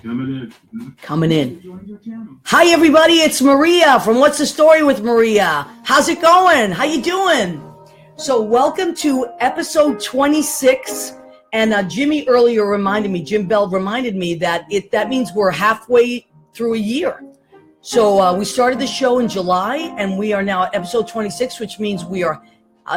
Coming in. Hi, everybody. It's Maria from What's the Story with Maria. How's it going? How you doing? So welcome to episode 26. And Jimmy earlier reminded me, Jim Bell reminded me that that means we're halfway through a year. So we started the show in July, and we are now at episode 26, which means we are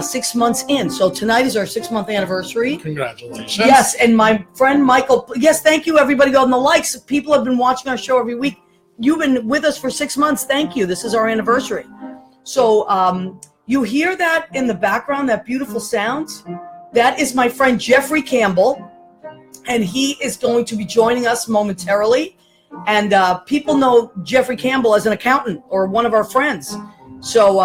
6 months in. So tonight is our 6-month anniversary. Congratulations. Yes, and my friend Michael, yes, thank you everybody on the likes. People have been watching our show every week. You've been with us for 6 months. Thank you. This is our anniversary. So you hear that in the background, that beautiful sound? That is my friend Jeffery Campbell, and he is going to be joining us momentarily. And people know Jeffery Campbell as an accountant or one of our friends. So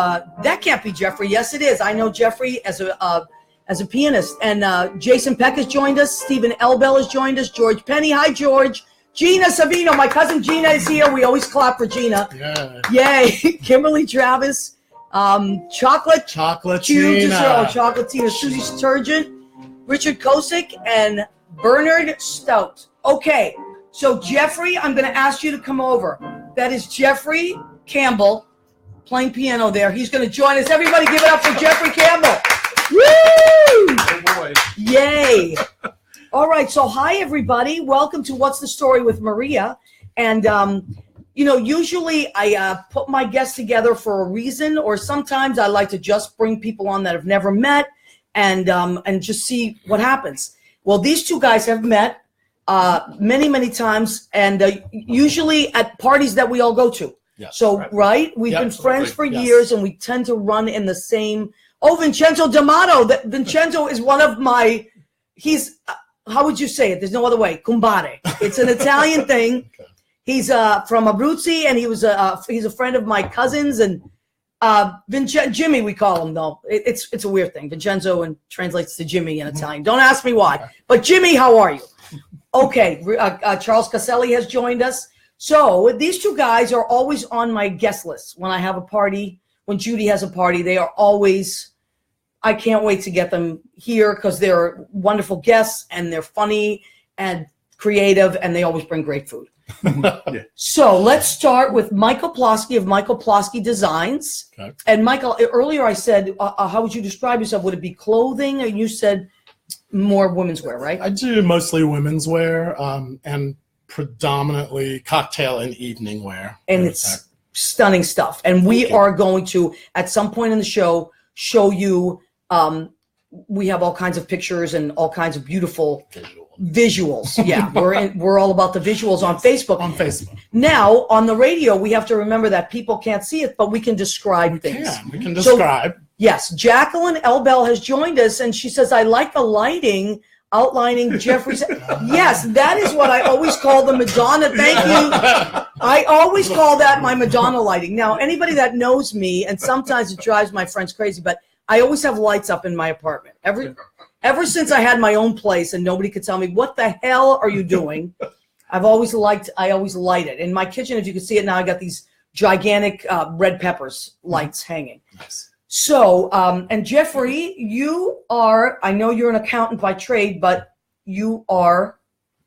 that can't be Jeffery. Yes, it is. I know Jeffery as a pianist. And Jason Peck has joined us. Stephen Elbel has joined us. George Penny. Hi, George. Gina Savino. My cousin Gina is here. We always clap for Gina. Yeah. Yay. Kimberly Travis. Chocolate Tina. Chocolate Tina. Susie Sturgeon. Richard Kosick. And Bernard Stout. Okay. So, Jeffery, I'm going to ask you to come over. That is Jeffery Campbell. Playing piano there. He's going to join us. Everybody give it up for Jeffery Campbell. Woo! Oh boy. Yay. All right. So hi, everybody. Welcome to What's the Story with Maria. And, usually I put my guests together for a reason, or sometimes I like to just bring people on that have never met and just see what happens. Well, these two guys have met many, many times, and usually at parties that we all go to. Yes, so, right? We've been friends for years, and we tend to run in the same. Oh, Vincenzo D'Amato. Vincenzo is one of my, how would you say it? There's no other way. Cumbare. It's an Italian thing. Okay. He's from Abruzzi, and he's a friend of my cousin's, and Jimmy, we call him, though. It's a weird thing. Vincenzo and translates to Jimmy in Italian. Don't ask me why. But Jimmy, how are you? Okay. Charles Caselli has joined us. So these two guys are always on my guest list. When I have a party, when Judy has a party, they are always, I can't wait to get them here because they're wonderful guests and they're funny and creative and they always bring great food. Yeah. So let's start with Michael Plosky of Michael Plosky Designs. Okay. And Michael, earlier I said, how would you describe yourself? Would it be clothing? And you said more women's wear, right? I do mostly women's wear and predominantly cocktail and evening wear. And it's stunning stuff. And we are going to, at some point in the show you, we have all kinds of pictures and all kinds of beautiful visuals. Yeah, we're all about the visuals on Facebook. On Facebook. Now, on the radio, we have to remember that people can't see it, but we can describe things. We can describe. So, yes, Jacqueline Elbel has joined us, and she says, I like the lighting outlining Jeffrey's. Yes, that is what I always call the Madonna. Thank you. I always call that my Madonna lighting. Now, anybody that knows me, and sometimes it drives my friends crazy, but I always have lights up in my apartment. Ever since I had my own place and nobody could tell me, what the hell are you doing? I always light it. In my kitchen, if you can see it now, I got these gigantic red peppers lights hanging. Nice. So, and Jeffery, I know you're an accountant by trade, but you are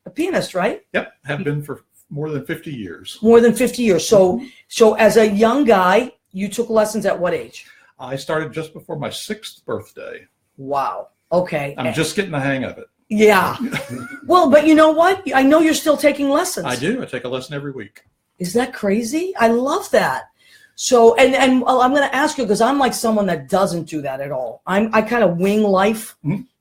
a pianist, right? Yep, have been for more than 50 years. More than 50 years. So as a young guy, you took lessons at what age? I started just before my 6th birthday. Wow. Okay. I'm just getting the hang of it. Yeah. Well, but you know what? I know you're still taking lessons. I do. I take a lesson every week. Is that crazy? I love that. So, and I'm going to ask you, because I'm like someone that doesn't do that at all. I kind of wing life,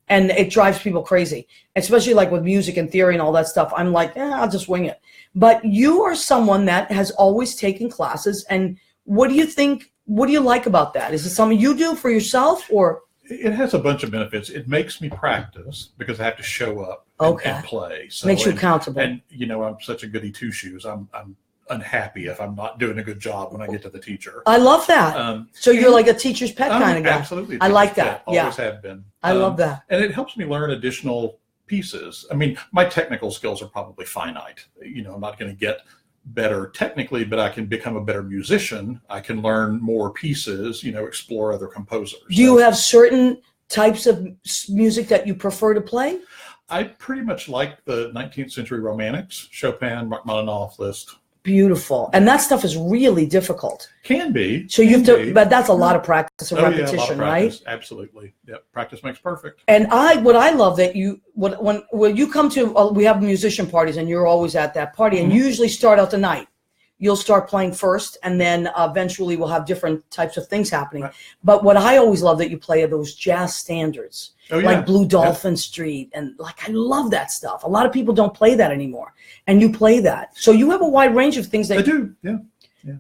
and it drives people crazy, especially like with music and theory and all that stuff. I'm like, I'll just wing it. But you are someone that has always taken classes. And what do you think? What do you like about that? Is it something you do for yourself, or? It has a bunch of benefits. It makes me practice because I have to show up and play. So, makes you accountable. And I'm such a goody two shoes. I'm unhappy if I'm not doing a good job when I get to the teacher. I love that. So you're like a teacher's pet kind of guy. Absolutely. I like that. Always have been. I love that. And it helps me learn additional pieces. I mean, my technical skills are probably finite. I'm not going to get better technically, but I can become a better musician. I can learn more pieces, explore other composers. Do you have certain types of music that you prefer to play? I pretty much like the 19th century romantics, Chopin, Rachmaninoff, Liszt. Beautiful. And that stuff is really difficult. Can be. So you have to, but that's a lot of practice and repetition, Yeah, a lot of right? practice. Absolutely. Yep. Practice makes perfect. And what I love that when you come to, we have musician parties and you're always at that party and you usually start out the night. You'll start playing first and then eventually we'll have different types of things happening. Right. But what I always love that you play are those jazz standards, like Blue Dolphin Street. And like, I love that stuff. A lot of people don't play that anymore. And you play that. So you have a wide range of things that I do. Yeah.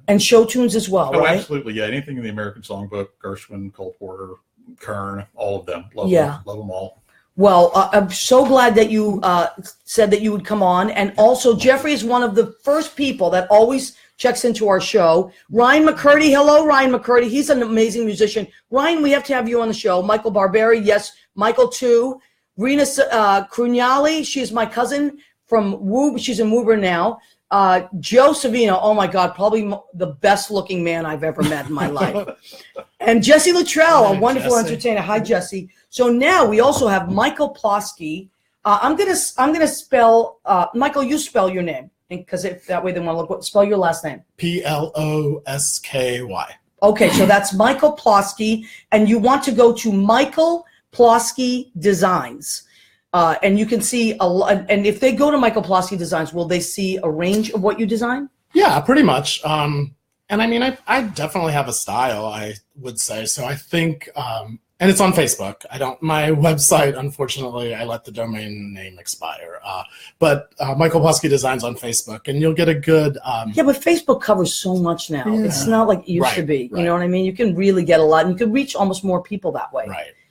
And show tunes as well, right? Absolutely. Yeah. Anything in the American Songbook, Gershwin, Cole Porter, Kern, all of them. Love them all. Well, I'm so glad that you said that you would come on. And also, Jeffrey is one of the first people that always checks into our show. Ryan McCurdy. Hello, Ryan McCurdy. He's an amazing musician. Ryan, we have to have you on the show. Michael Barberi. Yes, Michael too. Rena Crugnali. She is my cousin from Woob. She's in Woburn now. Joe Savino. Oh, my God. Probably the best looking man I've ever met in my life. And Jesse Luttrell, a wonderful entertainer. Hi, Jesse. So now we also have Michael Plosky. I'm gonna spell Michael. You spell your name because that way they want to look. Spell your last name. Plosky. Okay, so that's Michael Plosky, and you want to go to Michael Plosky Designs, and you can see a lot. And if they go to Michael Plosky Designs, will they see a range of what you design? Yeah, pretty much. And I mean, I definitely have a style, I would say. So I think, and it's on Facebook. My website, unfortunately, I let the domain name expire. But Michael Plosky Designs on Facebook, and you'll get a good. Yeah, but Facebook covers so much now. Yeah. It's not like it used to be. You know what I mean? You can really get a lot, and you can reach almost more people that way.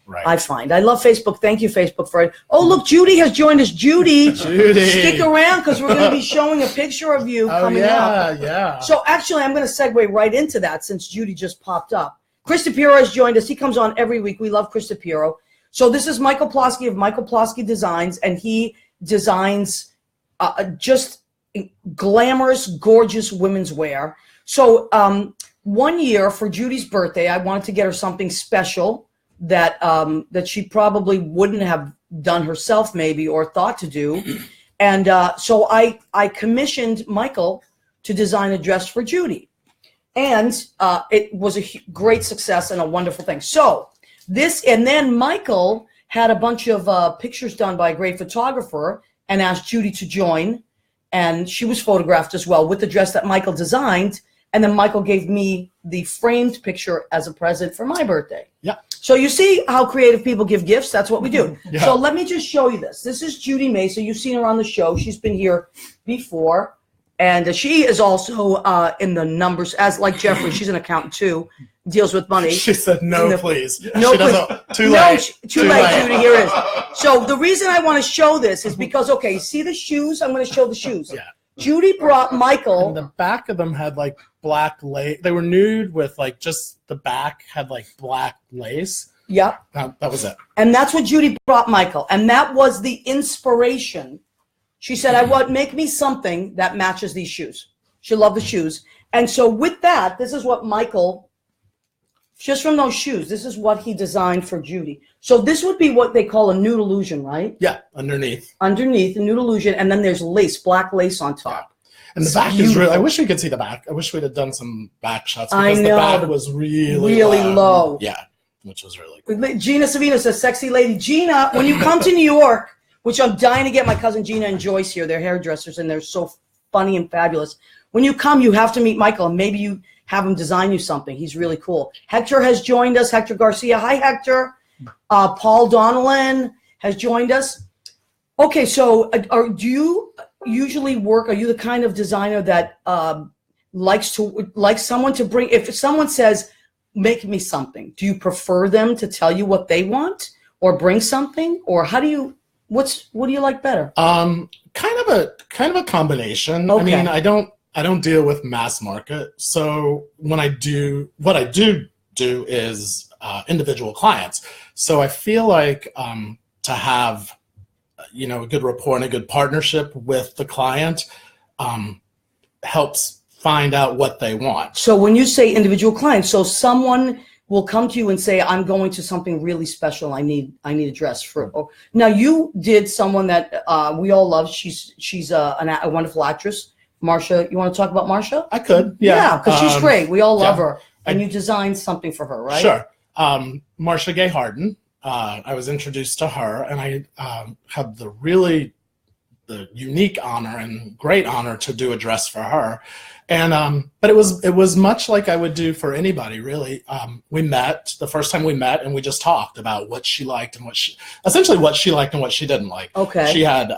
Right. I find. I love Facebook. Thank you, Facebook, for it. Oh, look, Judy has joined us. Judy. Stick around because we're going to be showing a picture of you coming up. Yeah. So actually, I'm going to segue right into that since Judy just popped up. Chris DePiero has joined us. He comes on every week. We love Chris DePiero. So this is Michael Plosky of Michael Plosky Designs, and he designs just glamorous, gorgeous women's wear. So 1 year for Judy's birthday, I wanted to get her something special that she probably wouldn't have done herself maybe or thought to do. And so I commissioned Michael to design a dress for Judy. And it was a great success and a wonderful thing. So and then Michael had a bunch of pictures done by a great photographer and asked Judy to join. And she was photographed as well with the dress that Michael designed. And then Michael gave me the framed picture as a present for my birthday. Yeah. So you see how creative people give gifts? That's what we do. Yeah. So let me just show you this. This is Judy Mesa. You've seen her on the show. She's been here before. And she is also in the numbers, as like Jeffrey. She's an accountant too, deals with money. She said, no, please. No, she doesn't. Too late. Too late, Judy. Here it is. So the reason I want to show this is because, okay, see the shoes? I'm going to show the shoes. Yeah. Judy brought Michael. And the back of them had like black lace. They were nude with like just the back had like black lace. Yep. That was it. And that's what Judy brought Michael. And that was the inspiration. She said, make me something that matches these shoes. She loved the shoes. And so with that, this is what Michael, just from those shoes, this is what he designed for Judy. So this would be what they call a nude illusion, right? Yeah, underneath. Underneath, a nude illusion. And then there's lace, black lace on top. And the back is really, I wish we could see the back. I wish we'd have done some back shots because the back was really low. Yeah, which was really cool. Gina Savino says, sexy lady. Gina, when you come to New York, which I'm dying to get my cousin Gina and Joyce here. They're hairdressers, and they're so funny and fabulous. When you come, you have to meet Michael, and maybe you have him design you something. He's really cool. Hector has joined us. Hector Garcia. Hi, Hector. Paul Donnellan has joined us. Okay, so do you usually work? Are you the kind of designer that likes someone to bring? If someone says, make me something, do you prefer them to tell you what they want or bring something? Or how do you... What do you like better? Kind of a combination. Okay. I mean, I don't deal with mass market. So what I do is individual clients. So I feel like to have a good rapport and a good partnership with the client helps find out what they want. So when you say individual clients, so someone will come to you and say, I'm going to something really special. I need a dress for. Now you did someone that we all love. She's a wonderful actress. Marsha, you want to talk about Marsha? I could. Yeah. Because she's great. We all love her. And you designed something for her, right? Sure. Marsha Gay Harden. I was introduced to her, and I had the unique honor and great honor to do a dress for her. And but it was much like I would do for anybody, really. We met the first time we met, and we just talked about what she liked and what she liked and what she didn't like. Okay. She had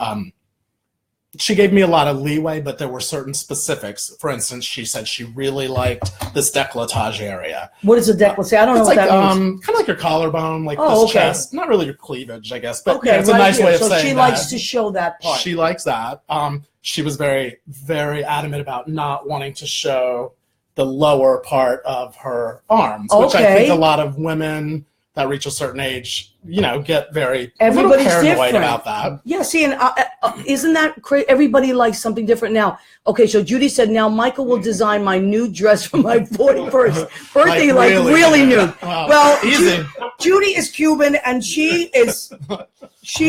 she gave me a lot of leeway, but there were certain specifics. For instance, she said she really liked this décolletage area. What is a décolletage? I don't know what that means. Kind of like your collarbone, like this chest. Not really your cleavage, I guess, but it's a right nice here. way of saying that. So she likes to show that part. She likes that. She was very, very adamant about not wanting to show the lower part of her arms, which I think a lot of women that reach a certain age, get very paranoid about that. Yeah, see, and isn't that crazy? Everybody likes something different now. Okay, so Judy said, now Michael will design my new dress for my 41st birthday, really new. Wow. Well, easy. Judy is Cuban, and she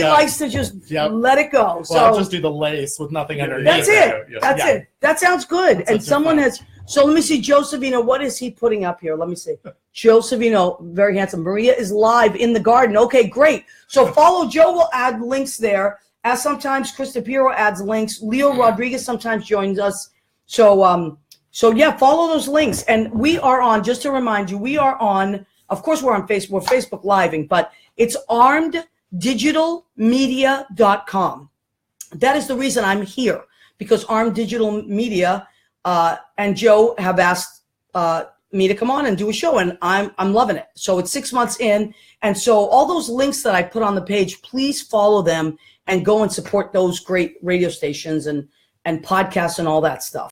likes to just let it go. So I'll just do the lace with nothing underneath. That's it. That's it. That sounds good. And someone has. So let me see, Joe Savino, what is he putting up here? Let me see. Joe Savino, very handsome. Maria is live in the garden. Okay, great. So follow Joe. Will add links there. As sometimes Krista Piro adds links. Leo Rodriguez sometimes joins us. So yeah, follow those links. And we are on, just to remind you, we are on, of course we're on Facebook, we're Facebook Living, but it's armeddigitalmedia.com. That is the reason I'm here, because Armed Digital Media and Joe have asked me to come on and do a show, and I'm loving it. So it's 6 months in, and so all those links that I put on the page, please follow them and go and support those great radio stations and podcasts and all that stuff.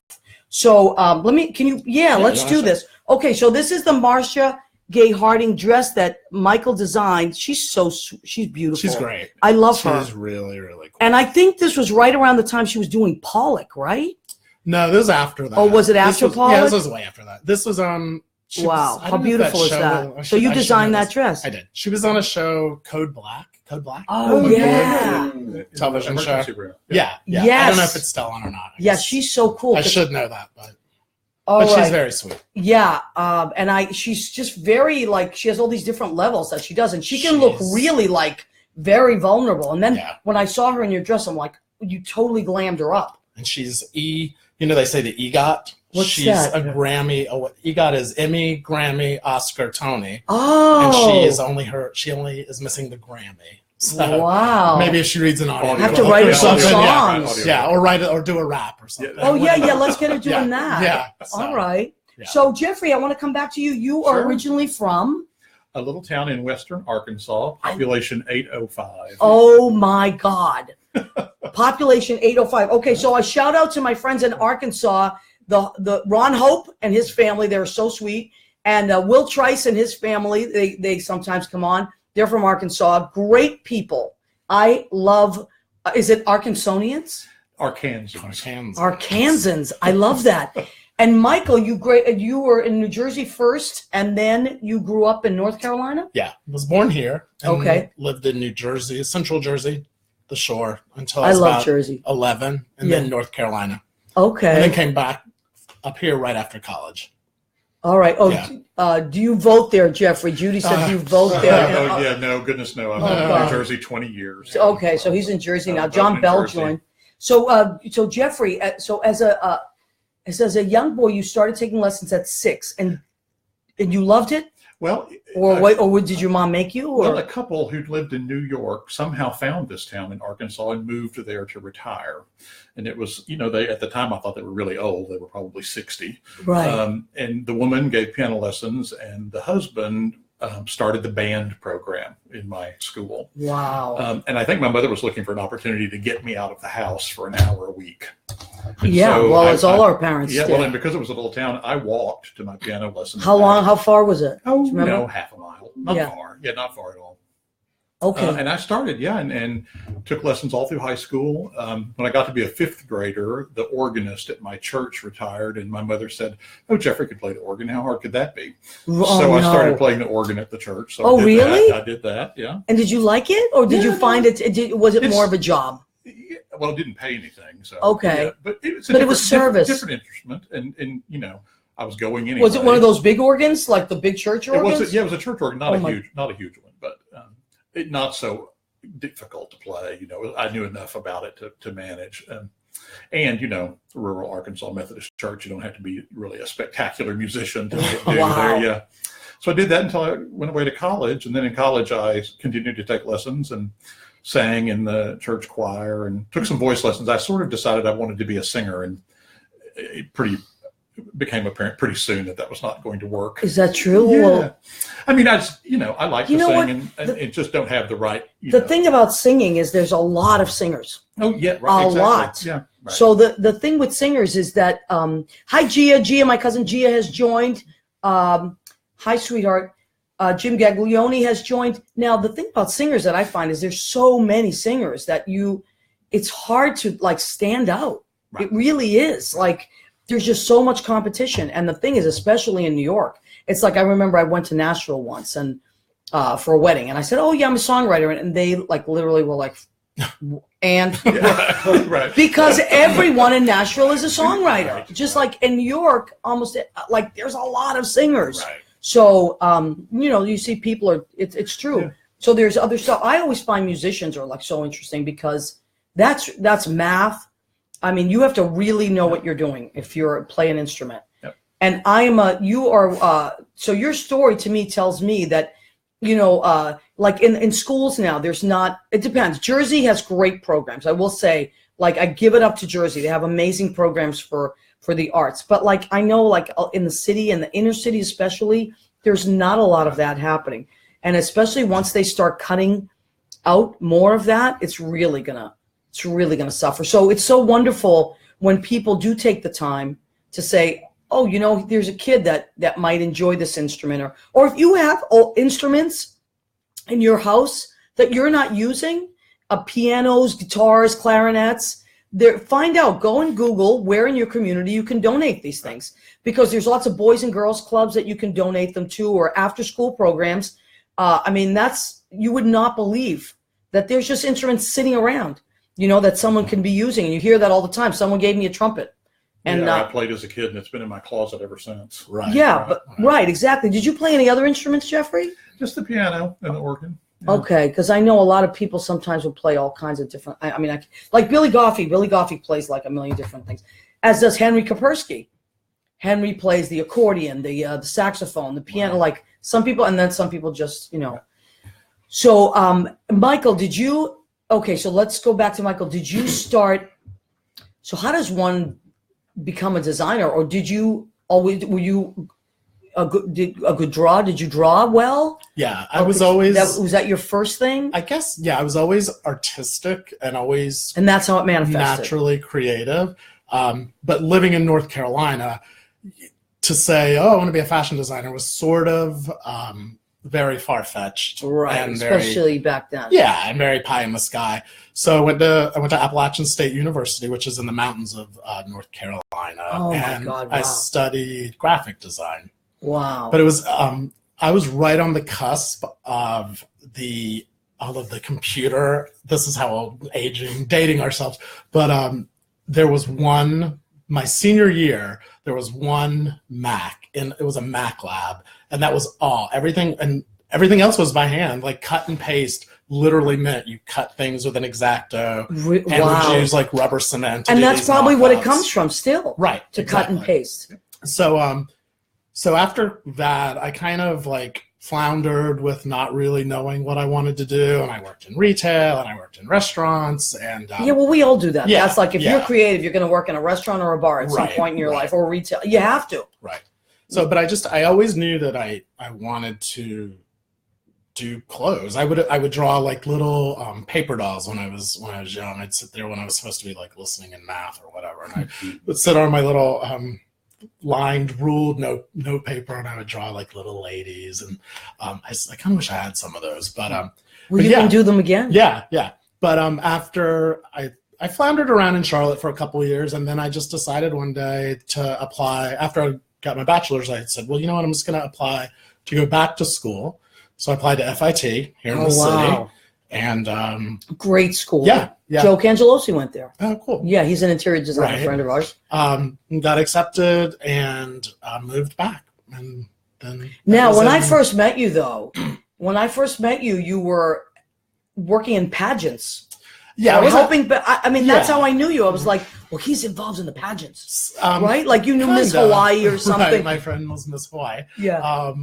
So let's do this. Okay, so this is the Marsha Gay Harding dress that Michael designed. She's beautiful. She's great. I love her. She's really, really cool. And I think this was right around the time she was doing Pollock, right? No, this was after that. Oh, was it after Pollock? Yeah, this was way after that. This was wow, how beautiful is that? So you designed that dress? I did. She was on a show, Code Black. Oh, yeah. Television show. Yeah. Yes. I don't know if it's still on or not. Yeah, she's so cool. I should know that, but right. She's very sweet. Yeah, and she's just very, she has all these different levels that she does, and she can look really, very vulnerable. And then when I saw her in your dress, I'm like, you totally glammed her up. And she's they say the EGOT. What's that? A Grammy. EGOT is Emmy, Grammy, Oscar, Tony. Oh. And she only is missing the Grammy. So wow. Maybe if she reads an audio. I have to write her some songs. Yeah, or do a rap or something. Oh, yeah, let's get her doing that. Yeah. All right. Yeah. So, Jeffrey, I want to come back to you. You are originally from? A little town in western Arkansas, population 805. Oh, my God. Population 805. Okay, so a shout out to my friends in Arkansas, the Ron Hope and his family. They're so sweet. And Will Trice and his family, they sometimes come on. They're from Arkansas. Great people. I love, is it Arkansonians? Arkansans. I love that. And Michael, you were in New Jersey first, and then you grew up in North Carolina? Yeah, was born here. And lived in New Jersey, Central Jersey, the shore, until I was love about Jersey. 11, and then North Carolina. Okay. And then came back up here right after college. All right. Oh, do you vote there, Jeffrey? Judy said you vote there. No, goodness no. I've been in New Jersey 20 years. Okay, so he's in Jersey now. John Bell joined. So Jeffrey, so as a young boy, you started taking lessons at 6, and you loved it? Well, or did your mom make you? Or? Well, a couple who lived in New York somehow found this town in Arkansas and moved there to retire. And it was, they at the time I thought they were really old. They were probably 60. Right. And the woman gave piano lessons, and the husband started the band program in my school. Wow. And I think my mother was looking for an opportunity to get me out of the house for an hour a week. And as all our parents did. Well, and because it was a little town, I walked to my piano lessons. How long? How far was it? How far? Not far. Yeah, not far at all. Okay. And I started, and took lessons all through high school. When I got to be a fifth grader, the organist at my church retired, and my mother said, "Oh, Jeffrey could play the organ. How hard could that be?" I started playing the organ at the church. So really? I did that, yeah. And did you like it, or did you find was it more of a job? Well, it didn't pay anything. So okay, but it was service, different instrument, and I was going anyway. Was it one of those big organs, like the big church organs? It was a church organ, not a huge one, but not so difficult to play. I knew enough about it to manage. And rural Arkansas Methodist Church, you don't have to be really a spectacular musician to do there. Yeah. So I did that until I went away to college, and then in college I continued to take lessons and sang in the church choir and took some voice lessons. I sort of decided I wanted to be a singer, and it became apparent pretty soon that was not going to work. Is that true? Yeah. Well, I mean, I like to sing and just don't have the right. The thing about singing is there's a lot of singers. Oh yeah, right. Exactly. Lot. Yeah. Right. So the thing with singers is that hi Gia, my cousin Gia has joined. Hi sweetheart. Jim Gaglione has joined. Now the thing about singers that I find is there's so many singers that it's hard to like stand out. Right. It really is. Like there's just so much competition. And the thing is, especially in New York, it's like I remember I went to Nashville once and for a wedding, and I said, "Oh yeah, I'm a songwriter," and they like literally were like, and right. Because everyone in Nashville is a songwriter. Right. Just like in New York, almost like there's a lot of singers. Right. So you see people it's true. Yeah. So there's other stuff. I always find musicians are like so interesting because that's math. I mean, you have to really know what you're doing if you're playing an instrument. Yep. And so your story to me tells me that, like in schools now, it depends. Jersey has great programs. I will say, like, I give it up to Jersey. They have amazing programs for the arts. But like, I know like in the city and the inner city, especially, there's not a lot of that happening. And especially once they start cutting out more of that, it's really gonna suffer. So it's so wonderful when people do take the time to say, "Oh, there's a kid that might enjoy this instrument," or if you have instruments in your house that you're not using, pianos, guitars, clarinets, go and Google where in your community you can donate these things, because there's lots of boys and girls clubs that you can donate them to, or after school programs. You would not believe that there's just instruments sitting around, that someone can be using. And you hear that all the time. Someone gave me a trumpet. And I played as a kid, and it's been in my closet ever since. Right. Yeah, right, exactly. Did you play any other instruments, Jeffrey? Just the piano and the organ. Yeah. Okay, because I know a lot of people sometimes will play all kinds of different. Like Billy Goffey. Billy Goffey plays like a million different things, as does Henry Kapersky. Henry plays the accordion, the saxophone, the piano. Wow. Like some people, and then some people just So, Michael, did you? Okay, so let's go back to Michael. Did you start? So, how does one become a designer, or did you always? Were you a good draw? Did you draw well? Yeah, I was always. Was that your first thing? I guess. Yeah, I was always artistic and always. And that's how it manifested. Naturally creative, but living in North Carolina, to say, "Oh, I want to be a fashion designer," was sort of very far-fetched, right? And especially back then. Yeah, and very pie in the sky. So I went to Appalachian State University, which is in the mountains of North Carolina. Oh my God! Wow. I studied graphic design. Wow! But it was I was right on the cusp of all of the computer. This is how dating ourselves. But there was my senior year. There was one Mac, and it was a Mac lab. And that was all. Everything else was by hand. Like cut and paste literally meant you cut things with an X-Acto and would use like rubber cement. And that's probably what it comes from still. Right. To cut and paste. So after that, I kind of like floundered with not really knowing what I wanted to do. And I worked in retail and I worked in restaurants. And well, we all do that. Yeah, that's like if you're creative, you're going to work in a restaurant or a bar at some point in your life, or retail. You have to. Right. So, but I always knew that I wanted to do clothes. I would draw like little paper dolls when I was young. I'd sit there when I was supposed to be like listening in math or whatever, and I would sit on my little lined ruled note paper, and I would draw like little ladies. And I kind of wish I had some of those, but Well, you can do them again. Yeah. But after I floundered around in Charlotte for a couple of years, and then I just decided one day to apply. After I got my bachelor's, I said, well, you know what? I'm just going to apply to go back to school. So I applied to FIT here in the city. And great school. Yeah. Joe Cangelosi went there. Oh, cool. Yeah, he's an interior designer friend of ours. Got accepted and moved back. And then now, when I first met you, though, you were working in pageants. Yeah, I was hoping, but I mean, that's how I knew you. I was like, well, he's involved in the pageants, right? Like you knew Miss Hawaii or something. Right, my friend was Miss Hawaii. Yeah.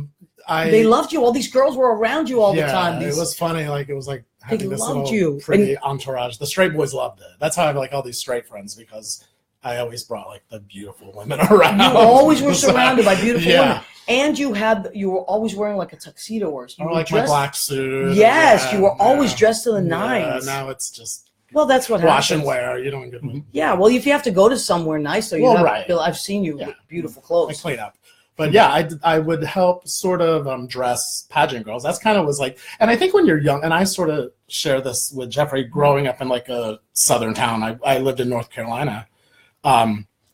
They loved you. All these girls were around you all the time. It was funny. Like it was like having this little you. pretty entourage. The straight boys loved it. That's how I have like all these straight friends, because I always brought like the beautiful women around. You always were surrounded by beautiful women. And you were always wearing like a tuxedo or like my black suit. Yes, you were always dressed to the nines. Now it's just that's what wash happens. and wear. You don't get Yeah, well, if you have to go to somewhere nice, though, I've seen you with beautiful clothes. I clean up. But I would help sort of dress pageant girls. That's kind of was like, and I think when you're young, and I sort of share this with Jeffrey, growing up in like a southern town. I lived in North Carolina.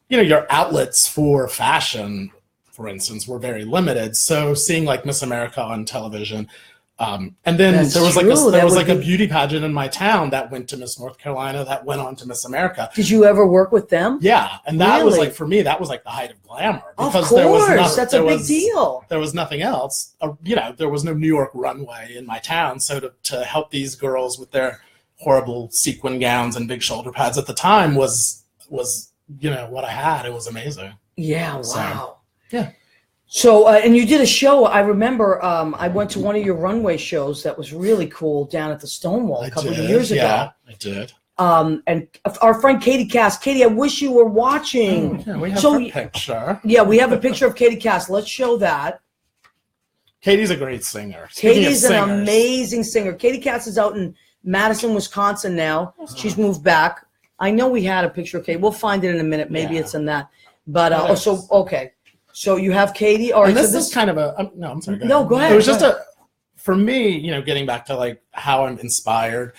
Your outlets for fashion, for instance, were very limited. So seeing like Miss America on television, and then there was like a beauty pageant in my town that went to Miss North Carolina, that went on to Miss America. Did you ever work with them? Yeah, and that was like, for me, that was like the height of glamour. Because of course, that's a big deal. There was nothing else. There was no New York runway in my town, so to help these girls with their horrible sequin gowns and big shoulder pads at the time was what I had. It was amazing. Yeah, wow. So, yeah. So, and you did a show. I remember I went to one of your runway shows that was really cool down at the Stonewall a couple of years ago. Yeah, I did. And our friend Katie Cass. Katie, I wish you were watching. Yeah, we have a picture. Yeah, we have a picture of Katie Cass. Let's show that. Katie's a great singer. Katie's an amazing singer. Katie Cass is out in Madison, Wisconsin now. She's moved back. I know we had a picture of Katie. We'll find it in a minute. Maybe it's in that. But okay. So you have Katie. All right. And this is kind of no, I'm sorry. Go ahead. It was just for me, getting back to like how I'm inspired.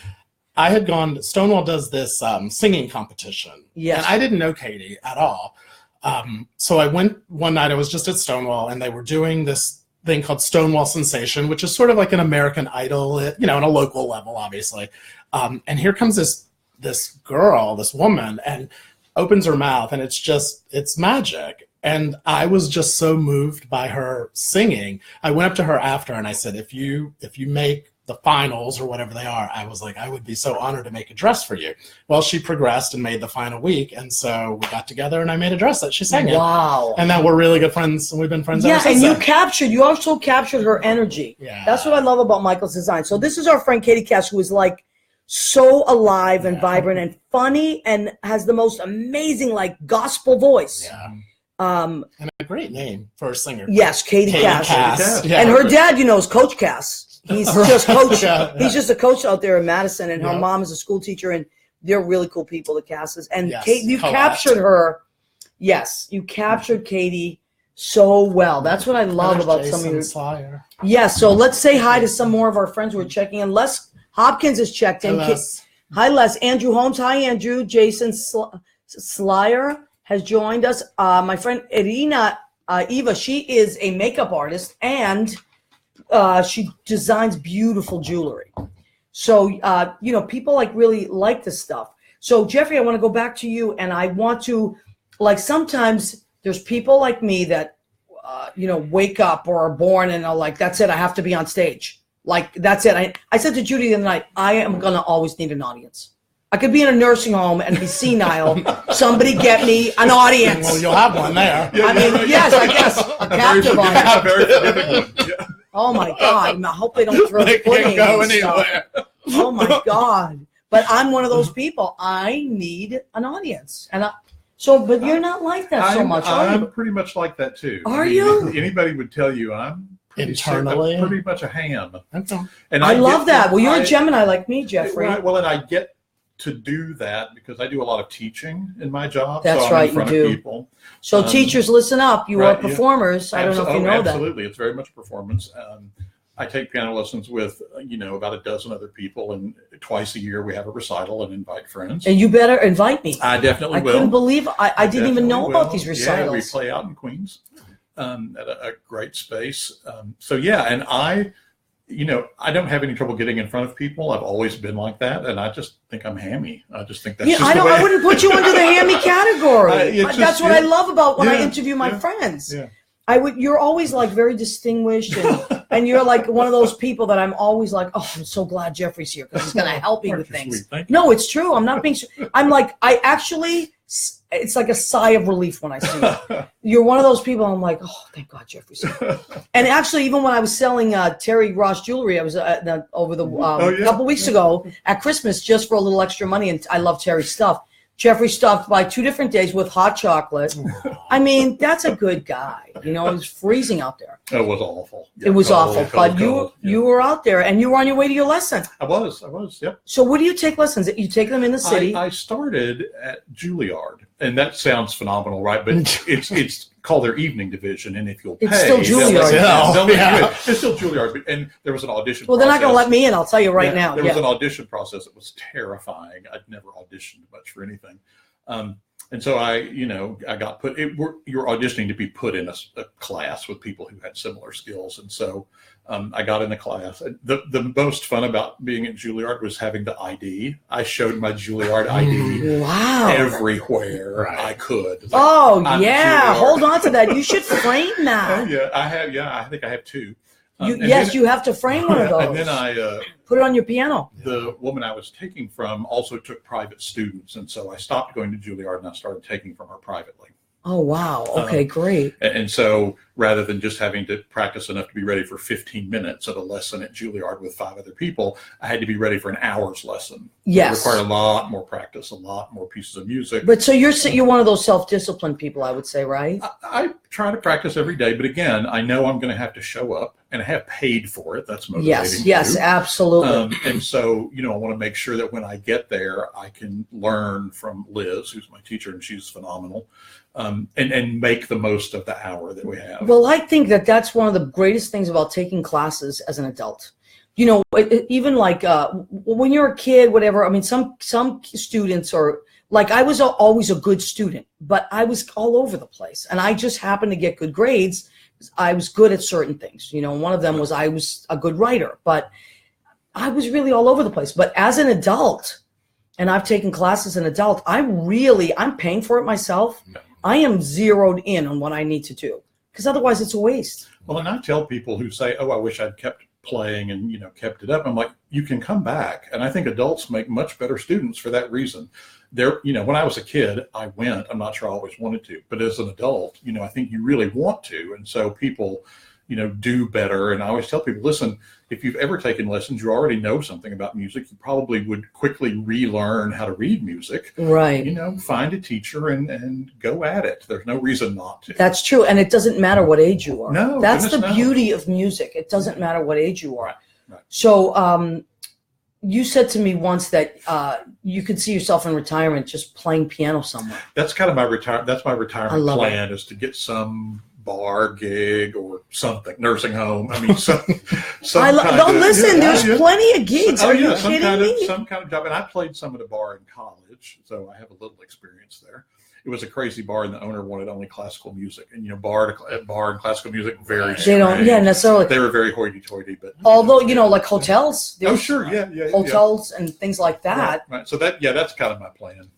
I had gone. Stonewall does this singing competition. Yes. And I didn't know Katie at all. So I went one night. I was just at Stonewall, and they were doing this thing called Stonewall Sensation, which is sort of like an American Idol, on a local level, obviously. And here comes this girl, this woman, and opens her mouth, and it's magic. And I was just so moved by her singing. I went up to her after and I said, if you make the finals or whatever they are, I was like, I would be so honored to make a dress for you. Well, she progressed and made the final week. And so we got together and I made a dress that she sang in. Wow. And now we're really good friends, and we've been friends ever since. Yeah, and you also captured her energy. Yeah. That's what I love about Michael's design. So this is our friend Katie Cass, who is like so alive and vibrant and funny and has the most amazing like gospel voice. Yeah. And a great name for a singer. Yes, Katie Cass. Yeah. And her dad, is Coach Cass. He's just coach. He's just a coach out there in Madison, and her mom is a school teacher, and they're really cool people, the Casses. And Kate, you captured her. Yes, you captured Katie so well. That's what I love about some of your. Slyer. Yes, so let's say hi to some more of our friends who are checking in. Les Hopkins is checked in. Hi, Les. Andrew Holmes. Hi, Andrew. Jason Slyer has joined us. My friend Irina Eva, she is a makeup artist, and she designs beautiful jewelry. So, people really like this stuff. So, Jeffrey, I want to go back to you, and I want to, sometimes there's people like me that, wake up or are born and are like, that's it, I have to be on stage. Like, that's it. I said to Judy the other night, I am going to always need an audience. I could be in a nursing home and be senile. Somebody get me an audience. Well, you'll have one there. Yes, I guess. A captive audience. Very forgiving one. Yeah. Oh, my God. I hope they don't throw the pudding go and anywhere. stuff. Oh, my God. But I'm one of those people. I need an audience. But you're not like that so much, are you? I'm pretty much like that, too. Are you? Anybody would tell you I'm internally pretty much a ham. And I love that. Well, you're a Gemini like me, Jeffrey. Well, and I get to do that because I do a lot of teaching in my job. That's so I'm right, in front you do. Of people. So teachers, listen up. You are performers. I don't know if you know that. Absolutely. It's very much a performance. I take piano lessons with, about a dozen other people, and twice a year we have a recital and invite friends. And you better invite me. I definitely will. I couldn't believe I didn't even know about these recitals. Yeah, we play out in Queens at a great space. And I don't have any trouble getting in front of people. I've always been like that, and I just think I'm hammy. I just think that's just the way. I wouldn't put you under the hammy category. That's what I love about when I interview my friends. Yeah. You're always like very distinguished, and you're like one of those people that I'm always like, oh, I'm so glad Jeffrey's here because he's going to help me with things. No, it's true. I'm not being. I'm like, it's like a sigh of relief when I see you. You're one of those people. I'm like, oh, thank God Jeffrey's here. And actually, even when I was selling Terry Ross jewelry, I was over the couple weeks ago at Christmas just for a little extra money, and I love Terry's stuff. Jeffrey stopped by 2 different days with hot chocolate. I mean, that's a good guy. It was freezing out there. It was awful. Yeah, it was awful. But you were out there, and you were on your way to your lesson. I was, yep. So where do you take lessons? You take them in the city? I started at Juilliard, and that sounds phenomenal, right? But it's called their evening division, and if you'll pay... It's still Juilliard. It's still Juilliard, and there was an audition process. Well, they're not going to let me in, I'll tell you right now. There was an audition process that was terrifying. I'd never auditioned much for anything. And so I got put. You're auditioning to be put in a class with people who had similar skills, and so I got in the class. The most fun about being at Juilliard was having the ID. I showed my Juilliard ID everywhere I could. Like, hold on to that. You should frame that. I think I have 2. You have to frame one of those. And then I put it on your piano. The woman I was taking from also took private students, and so I stopped going to Juilliard and I started taking from her privately. Oh, wow. Okay, great. And so rather than just having to practice enough to be ready for 15 minutes of a lesson at Juilliard with 5 other people, I had to be ready for an hour's lesson. Yes. It required a lot more practice, a lot more pieces of music. But so you're one of those self-disciplined people, I would say, right? I try to practice every day, but again, I know I'm going to have to show up, and I have paid for it. That's motivating. Yes, absolutely. And so, I want to make sure that when I get there, I can learn from Liz, who's my teacher, and she's phenomenal. And make the most of the hour that we have. Well, I think that's one of the greatest things about taking classes as an adult. Even like when you're a kid, whatever. I mean, some students are like, I was always a good student, but I was all over the place, and I just happened to get good grades. I was good at certain things. One of them was I was a good writer, but I was really all over the place. But as an adult, and I've taken classes as an adult, I'm paying for it myself. No. I am zeroed in on what I need to do, because otherwise it's a waste. Well, and I tell people who say, oh, I wish I'd kept playing and, kept it up. I'm like, you can come back. And I think adults make much better students for that reason. When I was a kid, I went. I'm not sure I always wanted to. But as an adult, I think you really want to. And so people, do better. And I always tell people, listen, if you've ever taken lessons, you already know something about music. You probably would quickly relearn how to read music. Right. Find a teacher and go at it. There's no reason not to. That's true. And it doesn't matter what age you are. No. That's the beauty of music. It doesn't matter what age you are. Right. So you said to me once that you could see yourself in retirement just playing piano somewhere. That's kind of my retirement plan, is to get some bar gig or something, nursing home. I mean, there's plenty of gigs. Are you kidding me? Some kind of job. And I played some at a bar in college, so I have a little experience there. It was a crazy bar, and the owner wanted only classical music. And bar and classical music, very strange. They don't, necessarily. They were very hoity-toity, but although like hotels. Hotels and things like that. Right. So that's kind of my plan.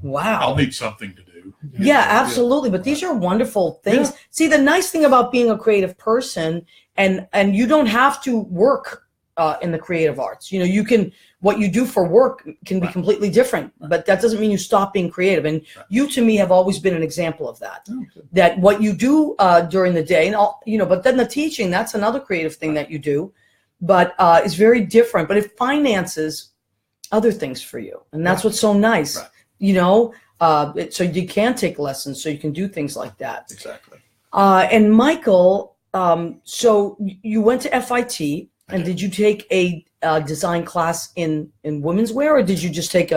Wow. I'll need something to do. Yeah, absolutely. But these are wonderful things. Yeah. See, the nice thing about being a creative person, and you don't have to work in the creative arts. You can, what you do for work can be completely different, but that doesn't mean you stop being creative. And you, to me, have always been an example of that. That what you do during the day, and but then the teaching, that's another creative thing that you do, but it's very different. But it finances other things for you, and that's what's so nice. So you can take lessons, so you can do things like that. Exactly. And Michael, so you went to FIT, and did you take a design class in women's wear, or did you just take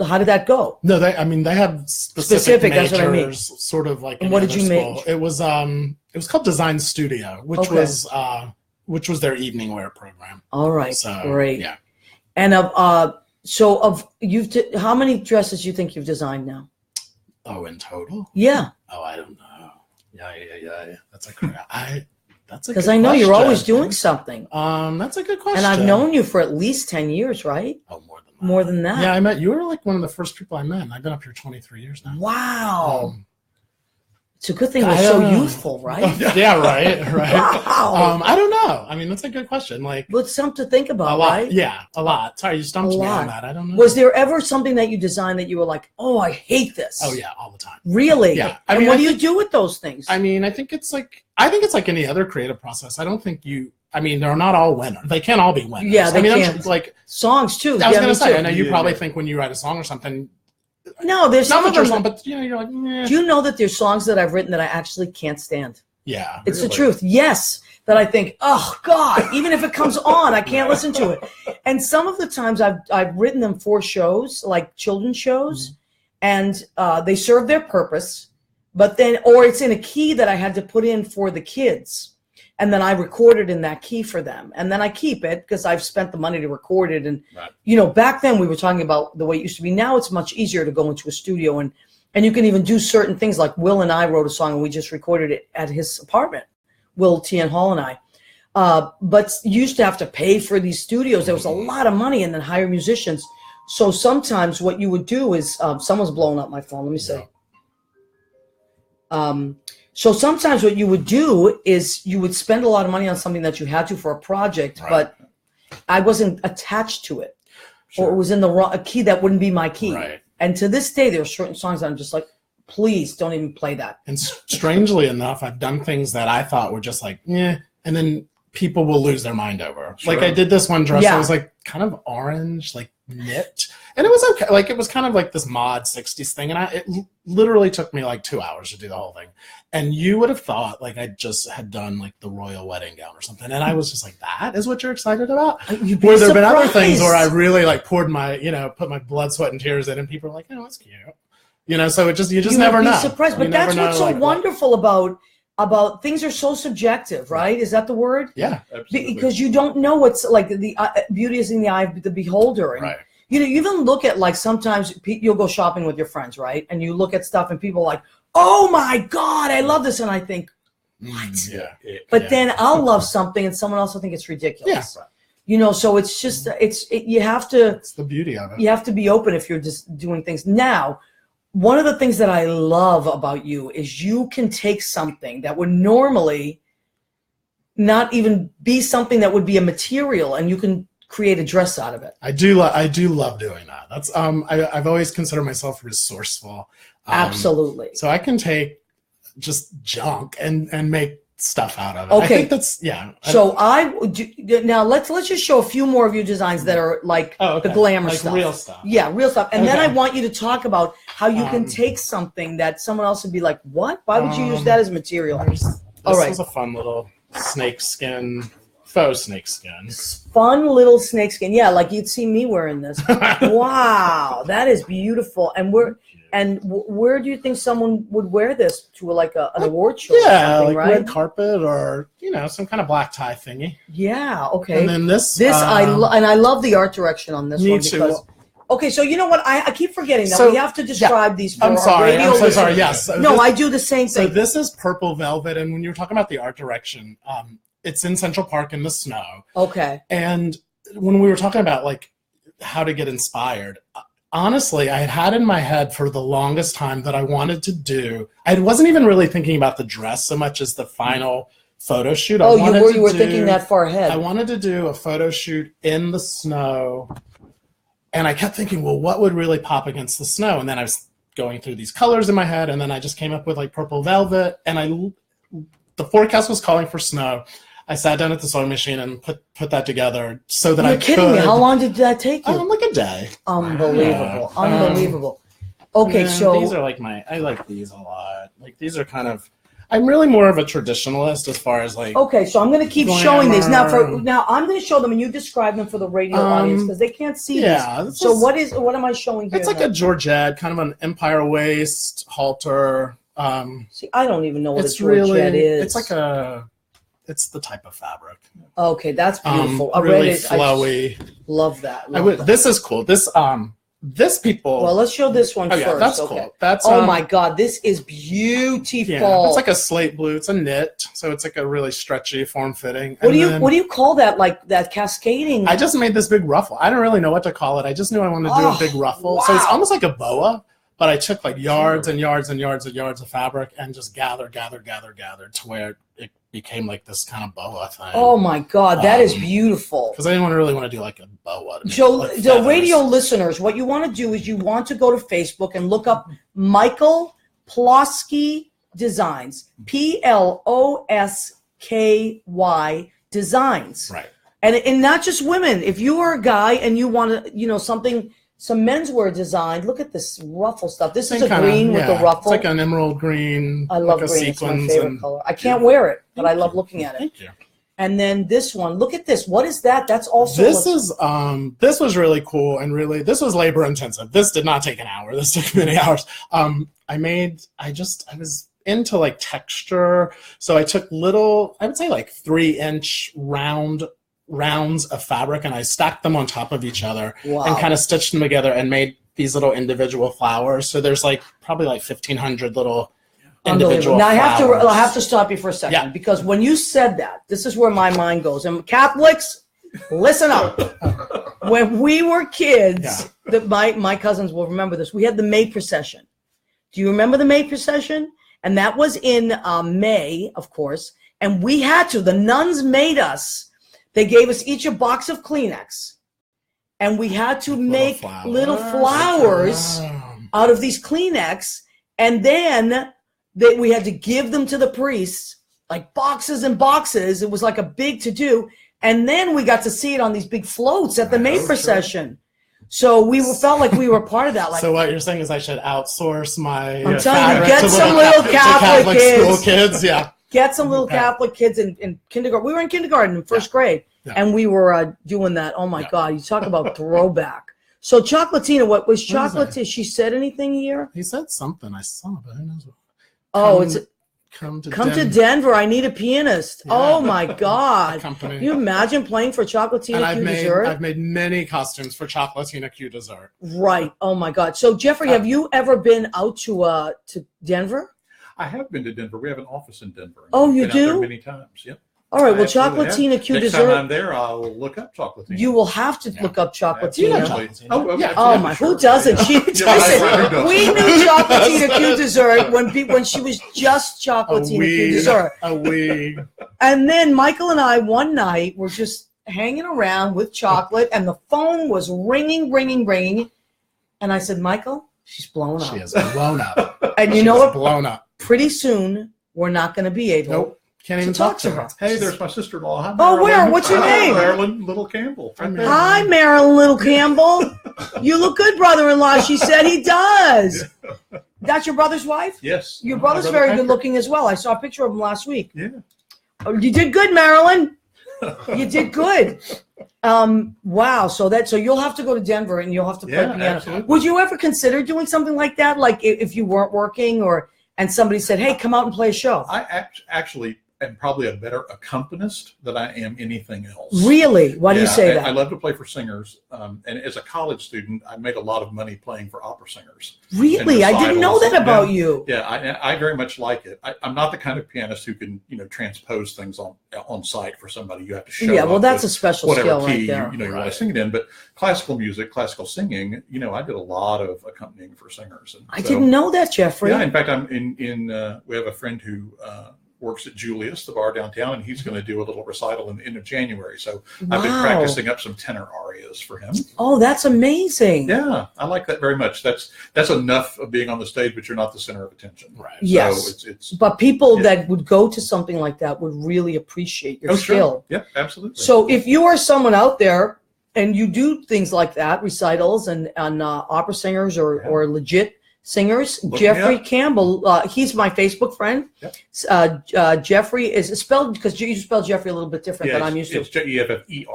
how did that go? No, they have specific majors, that's what I mean. Sort of like. And what did you make? It was called Design Studio, which was which was their evening wear program. All right, so, great. Yeah. And how many dresses do you think you've designed now? Oh, in total? Yeah. Oh, I don't know. Yeah. That's a because I know you're always doing something. That's a good question. And I've known you for at least 10 years, right? Oh, more than that. More than that. Yeah, I met you. Were like one of the first people I met. And I've been up here 23 years now. Wow. It's a good thing we're so youthful, right? Yeah, right. Wow. I don't know. I mean, that's a good question. Like, well, it's something to think about, a lot, right? Yeah, a lot. Sorry, you stumped me on that. I don't know. Was there ever something that you designed that you were like, oh, I hate this? Oh yeah, all the time. Really? Yeah. And what do you do with those things? I mean, I think it's like any other creative process. I don't think they're not all winners. They can't all be winners. Yeah, they can't. Like songs too. I was going to say, I know you probably think when you write a song or something. No, there's not some your song, but you're like. Do you know that there's songs that I've written that I actually can't stand? Yeah, it's the truth. Yes, that I think, oh God, even if it comes on, I can't listen to it. And some of the times I've written them for shows, like children's shows, and they serve their purpose, but then or it's in a key that I had to put in for the kids. And then I record it in that key for them. And then I keep it because I've spent the money to record it. And, back then we were talking about the way it used to be. Now it's much easier to go into a studio and you can even do certain things like Will and I wrote a song and we just recorded it at his apartment, Will T. and Hall and I. But you used to have to pay for these studios. There was a lot of money and then hire musicians. So sometimes what you would do is, someone's blowing up my phone. Let me see. So sometimes what you would do is you would spend a lot of money on something that you had to for a project, but I wasn't attached to it, or it was in a key that wouldn't be my key. Right. And to this day, there are certain songs that I'm just like, please don't even play that. And strangely enough, I've done things that I thought were just like, and then people will lose their mind over. Sure. Like I did this one dress that was like kind of orange, like knit. And it was okay. Like it was kind of like this mod 60s thing. And it literally took me like 2 hours to do the whole thing. And you would have thought like I just had done like the royal wedding gown or something. And I was just like, that is what you're excited about? Where there have been other things where I really like poured my, put my blood, sweat, and tears in, and people are like, oh, that's cute. So you just never know. Surprised. But that's what's so wonderful about things are so subjective, right? Is that the word? Yeah, absolutely. Because you don't know what's like the beauty is in the eye of the beholder. And, you even look at like sometimes you'll go shopping with your friends, right? And you look at stuff and people are like, oh my God, I love this. And I think, what? But then I'll love something and someone else will think it's ridiculous. Yeah. So it's just, you have to. It's the beauty of it. You have to be open if you're just doing things. Now, one of the things that I love about you is you can take something that would normally not even be something that would be a material and you can create a dress out of it. I do love doing that. That's I've always considered myself resourceful. Absolutely. So I can take just junk and make stuff out of it. Okay. I think that's So now let's just show a few more of your designs that are like the glamour like stuff. Real stuff. Yeah, real stuff. And then I want you to talk about how you can take something that someone else would be like, what? Why would you use that as material? This was a fun little snakeskin. Faux snakeskin. Fun little snakeskin. Yeah, like you'd see me wearing this. Wow, that is beautiful. And where do you think someone would wear this to, like an award show? Yeah, like right? red carpet or some kind of black tie thingy. Yeah. Okay. And then this I love the art direction on this one too. Because. Okay, so you know what? I keep forgetting that we have to describe these. For I'm sorry. Radio I'm so sorry. Yes. No, I do the same thing. So this is Purple Velvet, and when you were talking about the art direction, it's in Central Park in the snow. Okay. And when we were talking about like how to get inspired, honestly, I had in my head for the longest time that I wanted to do. I wasn't even really thinking about the dress so much as the final photo shoot. Oh, you were thinking that far ahead. I wanted to do a photo shoot in the snow. And I kept thinking, well, what would really pop against the snow? And then I was going through these colors in my head, and then I just came up with like Purple Velvet. And the forecast was calling for snow. I sat down at the sewing machine and put that together so that You're kidding me. How long did that take you? Like a day. Unbelievable. Unbelievable. Okay, so these are like I like these a lot. Like these are kind of. I'm really more of a traditionalist as far as like. Okay, so I'm going to keep showing these now. I'm going to show them, and you describe them for the radio audience because they can't see these. So what am I showing here? It's like a Georgette, kind of an empire waist halter. See, I don't even know what a Georgette is. It's like a. it's the type of fabric. Okay, that's beautiful. Really flowy. Love that. This is cool. This people. Well, let's show this one first. Yeah, that's okay. cool. That's oh my God, this is beautiful. Yeah, it's like a slate blue. It's a knit, so it's like a really stretchy, form-fitting. What do you call that? Like that cascading? I just made this big ruffle. I don't really know what to call it. I just knew I wanted to do a big ruffle. Wow. So it's almost like a boa, but I took like yards and yards and yards and yards of fabric and just gathered to where it became like this kind of boa thing. Oh my God, that is beautiful. Because I didn't really want to do like a boa. The radio listeners, what you want to do is you want to go to Facebook and look up Michael Plosky Designs, Plosky Designs. Right. And not just women. If you are a guy and you want to, some menswear design, look at this ruffle stuff. This is a green with a ruffle. It's like an emerald green. I love green. It's my favorite color. I can't wear it, but I love looking at it. Thank you. And then this one, look at this. What is that? That's also this was really cool and this was labor intensive. This did not take an hour. This took many hours. I was into like texture, so I took little, I would say like 3-inch rounds of fabric and I stacked them on top of each other and kind of stitched them together and made these little individual flowers. So there's like probably like 1,500 little individual now flowers. I have to stop you for a second because when you said that, this is where my mind goes. And Catholics, listen up. When we were kids, my cousins will remember this. We had the May procession. Do you remember the May procession? And that was in May, of course. And we had to. The nuns made us. They gave us each a box of Kleenex, and we had to make little flowers out of these Kleenex, and then we had to give them to the priests, like boxes and boxes. It was like a big to-do, and then we got to see it on these big floats at the May procession. So we felt like we were part of that. Like, so what you're saying is I should outsource my I'm telling you, get some little Catholic school kids, Get some little Catholic kids in kindergarten. We were in kindergarten in first grade, and we were doing that. Oh, my God. You talk about throwback. So Chocolatina, what was Chocolatina? She said anything here? He said something. I saw, but who knows what. Come to Denver. I need a pianist. Yeah. Oh, my God. Can you imagine playing for Chocolatina Q Dessert? I've made many costumes for Chocolatina Q Dessert. Right. Oh, my God. So, Jeffrey, have you ever been out to Denver? I have been to Denver. We have an office in Denver. Oh, you do? Out there many times. Yep. All right. Well, Chocolatina Q Dessert. Next time I'm there, I'll look up Chocolatina. You will have to look up Chocolatina. Oh, okay. Oh my! Who doesn't? We knew Chocolatina Q Dessert when she was just Chocolatina Q Dessert. And then Michael and I one night were just hanging around with chocolate, and the phone was ringing, and I said, "Michael, she's blown up. She is blown up." And you know what? Blown up. Pretty soon, we're not going to be able can't even talk to her. Hey, there's my sister-in-law. Hi, Marilyn. Oh, where? What's your name? Marilyn Little Campbell. Hi, Marilyn Little Campbell. You look good, brother-in-law. She said he does. That's your brother's wife? Yes. Your brother's very good looking as well. I saw a picture of him last week. Yeah. Oh, you did good, Marilyn. You did good. Wow. So you'll have to go to Denver and you'll have to play piano. Absolutely. Would you ever consider doing something like that? Like if you weren't working and somebody said, "Hey, come out and play a show"? I actually am probably a better accompanist than I am anything else. Really? Why do you say that? I love to play for singers. And as a college student, I made a lot of money playing for opera singers. Really? I didn't know that about you. Yeah, I very much like it. I'm not the kind of pianist who can, transpose things on site for somebody. You have to show up. Well, that's a special skill right there. You want to sing it in. But classical music, classical singing, I did a lot of accompanying for singers. And I didn't know that, Jeffrey. Yeah, in fact, I'm we have a friend who works at Julius, the bar downtown, and he's going to do a little recital in the end of January. So I've been practicing up some tenor arias for him. Oh, that's amazing. Yeah, I like that very much. That's enough of being on the stage, but you're not the center of attention. Right. Yes. So but people that would go to something like that would really appreciate your skill. Sure. Yeah, absolutely. So if you are someone out there and you do things like that, recitals and opera singers or legit singers, Jeffrey Campbell, he's my Facebook friend. Yep. Jeffrey is spelled, because you spell Jeffrey a little bit different than I'm used to. It's Jeffery.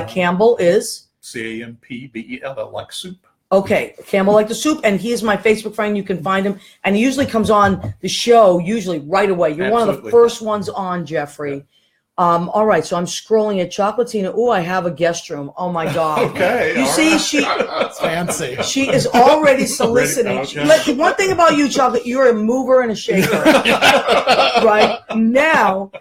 Campbell is Campbell, like soup. Okay, Campbell like the soup, and he is my Facebook friend. You can find him, and he usually comes on the show right away. You're one of the first ones on, Jeffrey. All right, so I'm scrolling at Chocolatina. Oh, I have a guest room. Oh my God. Okay. You see, It's fancy. she is already soliciting. Okay. One thing about you, Chocolate, you're a mover and a shaker. Right now,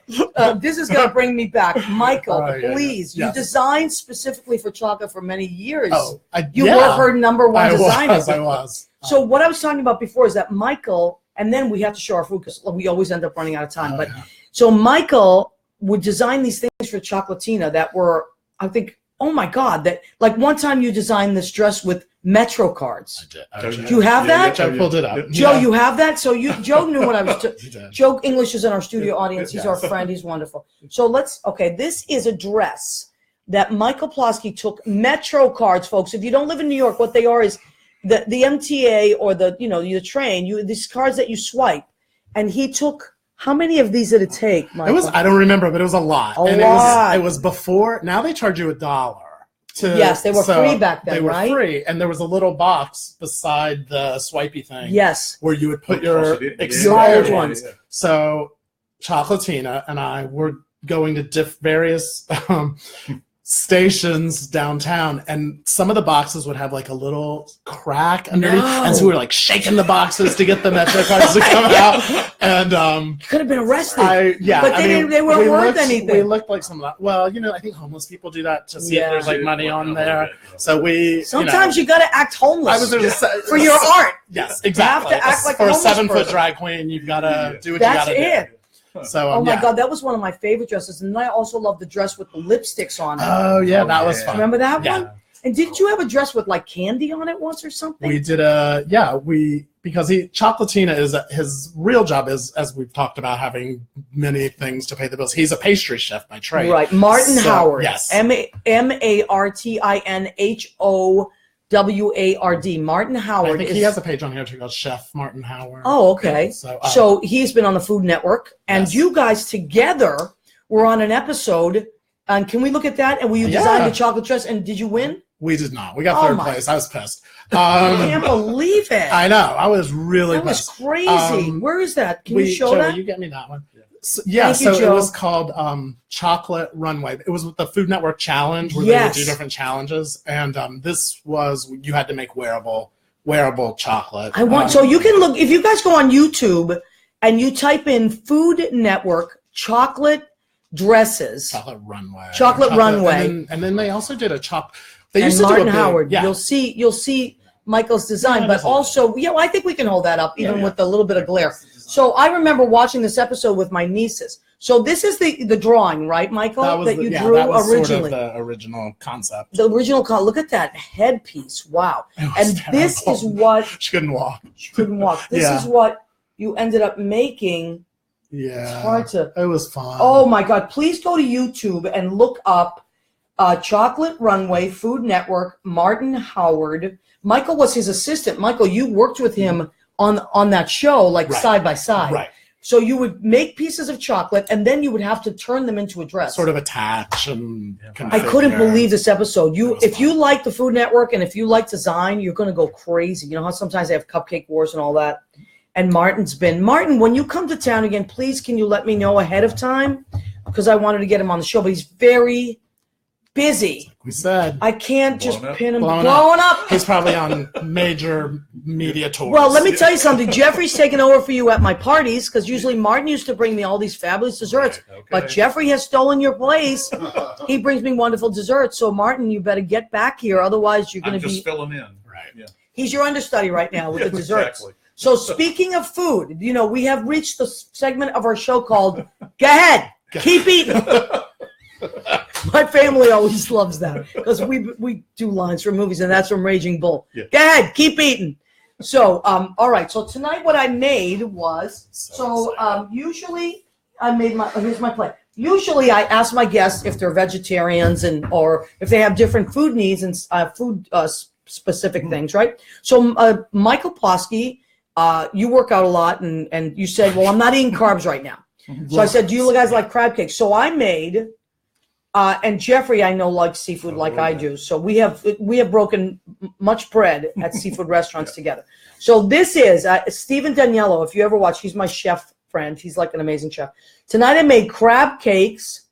this is going to bring me back. Michael, please. Yeah. You designed specifically for chocolate for many years. Oh, you were her number one designer. I was. So what I was talking about before is that Michael, and then we have to show our food because we always end up running out of time. So Michael would design these things for Chocolatina that were, I think, oh my God, that like one time you designed this dress with Metro cards. I did. Do you have that? I pulled it up. Joe, you have that? So Joe knew what I was Joe English is in our studio audience. He's our friend. He's wonderful. So this is a dress that Michael Plosky took Metro cards, folks. If you don't live in New York, what they are is the MTA or the train, these cards that you swipe. And he took, how many of these did it take, Michael? I don't remember, but it was a lot. It was before. Now they charge you $1. Yes, they were free back then, right? They were free, and there was a little box beside the swipey thing. Yes. Where you would put your expired ones. So Chocolatina and I were going to various stations downtown, and some of the boxes would have like a little crack underneath, and so we were like shaking the boxes to get the Metro cards to come out. And could have been arrested. But they weren't worth anything. We looked like some. Well, I think homeless people do that to see if there's like money on there. So we sometimes you got to act homeless for your art. Yes, exactly. You have to act like for a 7-foot drag queen. You've got to do what you got to do. That's it. So, oh my God, that was one of my favorite dresses, and I also love the dress with the lipsticks on it. Oh yeah, that was fun. Remember that one? And didn't you have a dress with like candy on it once or something? We did because Chocolatina is his real job is, as we've talked about, having many things to pay the bills. He's a pastry chef by trade. Right, Martin Howard. Yes, MartinHoward. Martin Howard. I think he has a page on here too called Chef Martin Howard. Oh, okay. So he's been on the Food Network, and you guys together were on an episode. And can we look at that? And will you design the chocolate dress? And did you win? We did not. We got third place. I was pissed. I can't believe it. I know. I was really pissed. That was crazy. Where is that? Can you show that? You get me that one. It was called Chocolate Runway. It was with the Food Network Challenge where they would do different challenges, and this was you had to make wearable chocolate. So you can look if you guys go on YouTube and you type in Food Network chocolate dresses, chocolate runway, and then they also did a They used to do Martin Howard. You'll see Michael's design, but also I think we can hold that up even with a little bit of glare. So I remember watching this episode with my nieces. So this is the drawing, right, Michael? That you drew that was originally. Sort of the original concept. The original look at that headpiece. Wow. And this is what she couldn't walk. This is what you ended up making. Yeah. It's hard to. It was fun. Oh my God. Please go to YouTube and look up Chocolate Runway, Food Network, Martin Howard. Michael was his assistant. Michael, you worked with him on that show, side by side. Right. So you would make pieces of chocolate, and then you would have to turn them into a dress. Sort of attach and configure. I couldn't believe this episode. If you like the Food Network and if you like design, you're going to go crazy. You know how sometimes they have cupcake wars and all that? And Martin, when you come to town again, please can you let me know ahead of time? Because I wanted to get him on the show, but he's very busy. Like we said. I can't just pin him. Blowing up. He's probably on major media tours. Well, let me tell you something. Jeffrey's taken over for you at my parties because usually Martin used to bring me all these fabulous desserts. Right, okay. But Jeffrey has stolen your place. He brings me wonderful desserts. So, Martin, you better get back here. Otherwise, you're going to be... just filling in. Right. Yeah. He's your understudy right now with the desserts. Exactly. So, speaking of food, we have reached the segment of our show called Go Ahead, Keep Eating. My family always loves that because we do lines from movies, and that's from Raging Bull. Yeah. Go ahead, keep eating. So, all right. So tonight, what I made was usually I made here's my plate. Usually, I ask my guests if they're vegetarians or if they have different food needs and food specific things, right? So, Michael Plosky, you work out a lot, and you said, well, I'm not eating carbs right now. So I said, do you guys like crab cakes? So I made And Jeffrey, I know, likes seafood like I do. So we have broken much bread at seafood restaurants together. So this is Stephen Daniello. If you ever watch, he's my chef friend. He's like an amazing chef. Tonight I made crab cakes,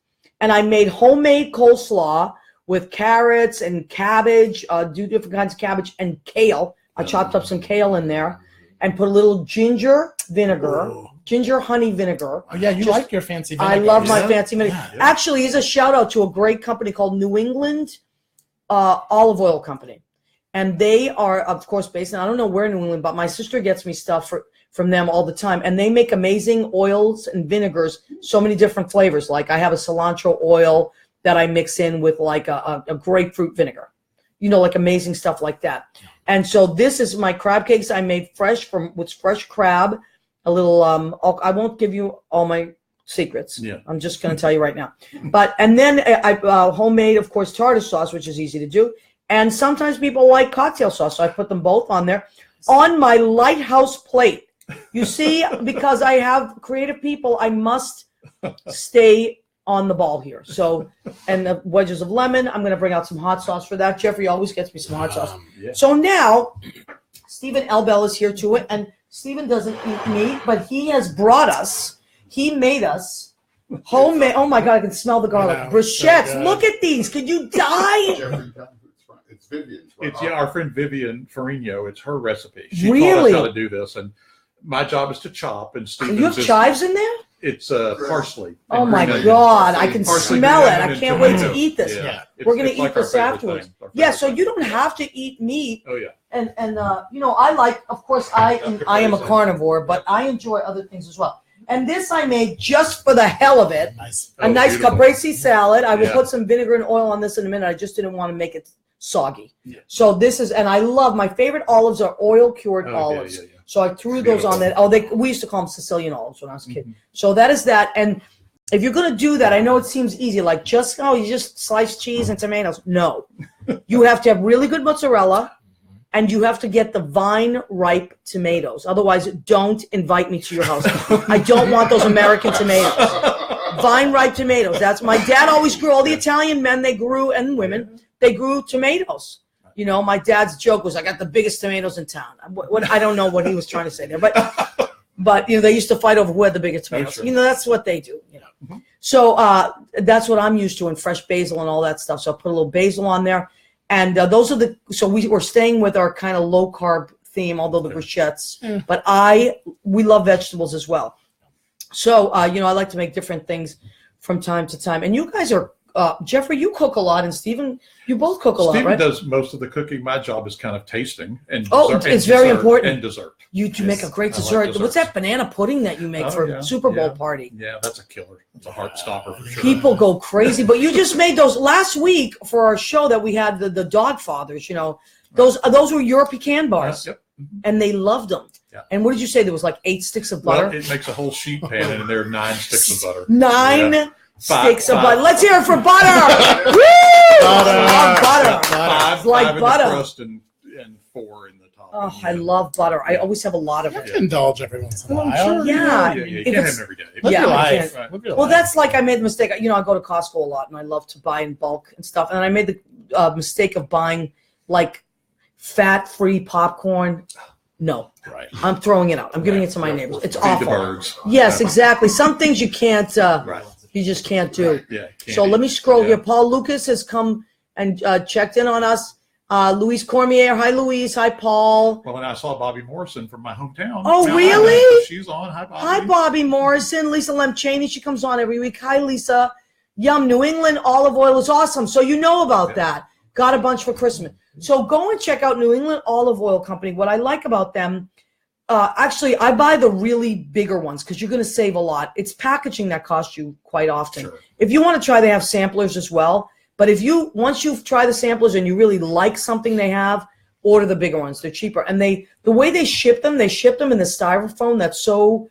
and I made homemade coleslaw with carrots and cabbage, do different kinds of cabbage and kale. I chopped up some kale in there and put a little ginger vinegar. Ooh. Ginger honey vinegar. Oh yeah, you like your fancy vinegar. I love my fancy vinegar. Yeah. Actually, here's a shout out to a great company called New England Olive Oil Company. And they are, of course, based in, I don't know where in New England, but my sister gets me stuff from them all the time. And they make amazing oils and vinegars, so many different flavors. Like I have a cilantro oil that I mix in with like a grapefruit vinegar. You know, like amazing stuff like that. And so this is my crab cakes I made fresh with fresh crab. A little, I won't give you all my secrets. Yeah. I'm just going to tell you right now. And then I homemade, of course, tartar sauce, which is easy to do. And sometimes people like cocktail sauce, so I put them both on there. On my lighthouse plate. You see, because I have creative people, I must stay on the ball here. So, and the wedges of lemon, I'm going to bring out some hot sauce for that. Jeffrey always gets me some hot sauce. Yeah. So now, Stephen Elbel is here to it, and Stephen doesn't eat meat, but he made us homemade. Oh my God, I can smell the garlic. Bruschettes. So look at these. Could you die? It's Vivian's. It's our friend Vivian Farino. It's her recipe. She really? taught us how to do this, and my job is to chop. And Stephen's you have chives in there? It's parsley. Oh my God, I can smell it. I can't wait to eat this. Yeah. We're going to eat this afterwards. Yeah, so you don't have to eat meat. Oh yeah. And you know, I like, of course, I am a carnivore, but I enjoy other things as well. And this I made just for the hell of it. A nice caprese salad. I will put some vinegar and oil on this in a minute. I just didn't want to make it soggy. Yeah. So this is, and I love, my favorite olives are oil cured olives. Yeah. So I threw those on there. We used to call them Sicilian olives when I was a kid. Mm-hmm. So that is that. And if you're going to do that, I know it seems easy, like you just slice cheese and tomatoes. No, you have to have really good mozzarella, and you have to get the vine ripe tomatoes. Otherwise, don't invite me to your house. I don't want those American tomatoes. Vine ripe tomatoes. That's my dad always grew. All the Italian men, they grew, and women, they grew tomatoes. You know, my dad's joke was, I got the biggest tomatoes in town. I don't know what he was trying to say there, but you know, they used to fight over who had the biggest tomatoes. Sure. You know, that's what they do. You know, mm-hmm. So that's what I'm used to, and fresh basil and all that stuff. So I put a little basil on there, and those are so we're staying with our kind of low carb theme, although the bruschettes. Mm. But we love vegetables as well. So you know, I like to make different things from time to time, and you guys are. Jeffrey, you cook a lot, and Stephen, you both cook a lot, right? Stephen does most of the cooking. My job is kind of tasting and it's very important. And dessert. You make a great dessert. What's that banana pudding that you make for Super Bowl party? Yeah, that's a killer. It's a heart stopper for sure. People go crazy, but you just made those last week for our show that we had the Dog Fathers. You know, those were your pecan bars, and they loved them. Yeah. And what did you say? There was like 8 sticks of butter. Well, it makes a whole sheet pan, and there are 9 sticks of butter. 9. Yeah. Sticks of butter. Let's hear it for butter. Woo! Butter. Five like butter. In the crust and 4 in the top. Oh, I love butter. I always have a lot of it. You can indulge every once in a while. Sure. Yeah. You can't have it every day. Well, that's like I made the mistake. You know, I go to Costco a lot, and I love to buy in bulk and stuff. And I made the mistake of buying like fat-free popcorn. No, right. I'm throwing it out. I'm giving it to my neighbors. It's awful. The birds. Yes, exactly. Some things you can't. You just can't do. Right. Yeah. So let me scroll here. Paul Lucas has come and checked in on us. Louise Cormier. Hi, Louise. Hi, Paul. Well, and I saw Bobby Morrison from my hometown. Oh, really? She's on. Hi, Bobby. Hi, Bobby Morrison. Lisa Lem Cheney. She comes on every week. Hi, Lisa. Yum. New England olive oil is awesome. So you know about that. Got a bunch for Christmas. So go and check out New England Olive Oil Company. What I like about them, actually, I buy the really bigger ones because you're going to save a lot. It's packaging that costs you quite often. Sure. If you want to try, they have samplers as well. But once you've tried the samplers and you really like something they have, order the bigger ones. They're cheaper. And the way they ship them in the styrofoam that's so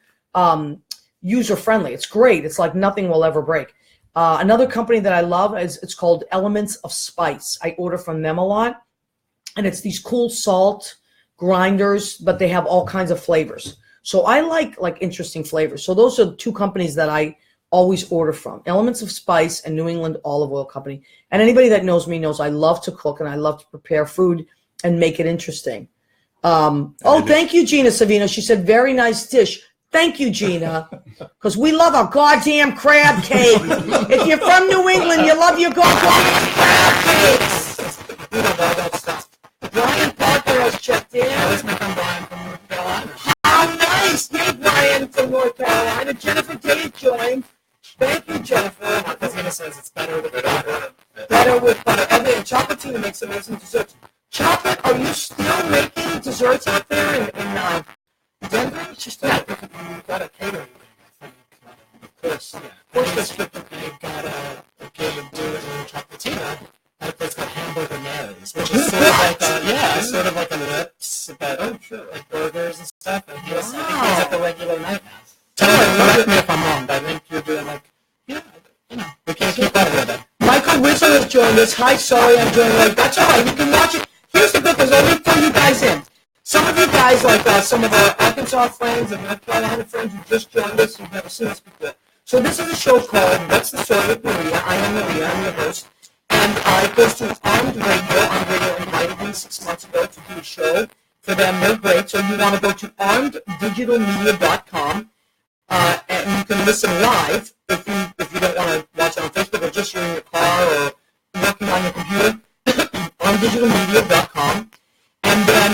user-friendly. It's great. It's like nothing will ever break. Another company that I love it's called Elements of Spice. I order from them a lot. And it's these cool salt grinders, but they have all kinds of flavors. So I like interesting flavors. So those are 2 companies that I always order from. Elements of Spice and New England Olive Oil Company. And anybody that knows me knows I love to cook and I love to prepare food and make it interesting. Thank you, Gina Savino. She said, very nice dish. Thank you, Gina, because we love our goddamn crab cake. If you're from New England, you love your goddamn crab cakes. We love all that stuff. Brian Parker has checked in. That's my friend Brian from North Carolina. How nice! Hey, Brian from North Carolina. Jennifer Tate joined. Thank you, Jennifer. Christina says it's better with butter. Better with butter. And Chocolatine makes amazing desserts. Chocolate, are you still making desserts out there in Denver? It's just you've got a catering thing, of course. Yeah. Of course, they've got a kid doing Chocolatina at a place called Hamburger Mary's, which is sort of like a Lips, but like burgers and stuff. And I think he's at the regular night now. Correct me if I'm wrong, but I think you're doing we can't keep up with it. Michael Rizzo has joined us. Hi, sorry I'm joining late. That's all right. You can watch it. Here's the good thing. I'll leave for you guys in. Some of you guys, like some of our Arkansas friends and North Carolina friends who just joined us, who've never seen us before. So this is a show called What's the Story with Maria? I am Maria. I'm your host. And it goes to Armed Radio. Armed Radio invited me 6 months ago to do a show for them. They're great. So you want to go to armeddigitalmedia.com. And you can listen live if you don't want to watch it on Facebook or just you're in your car or working on your computer on digitalmedia.com. And then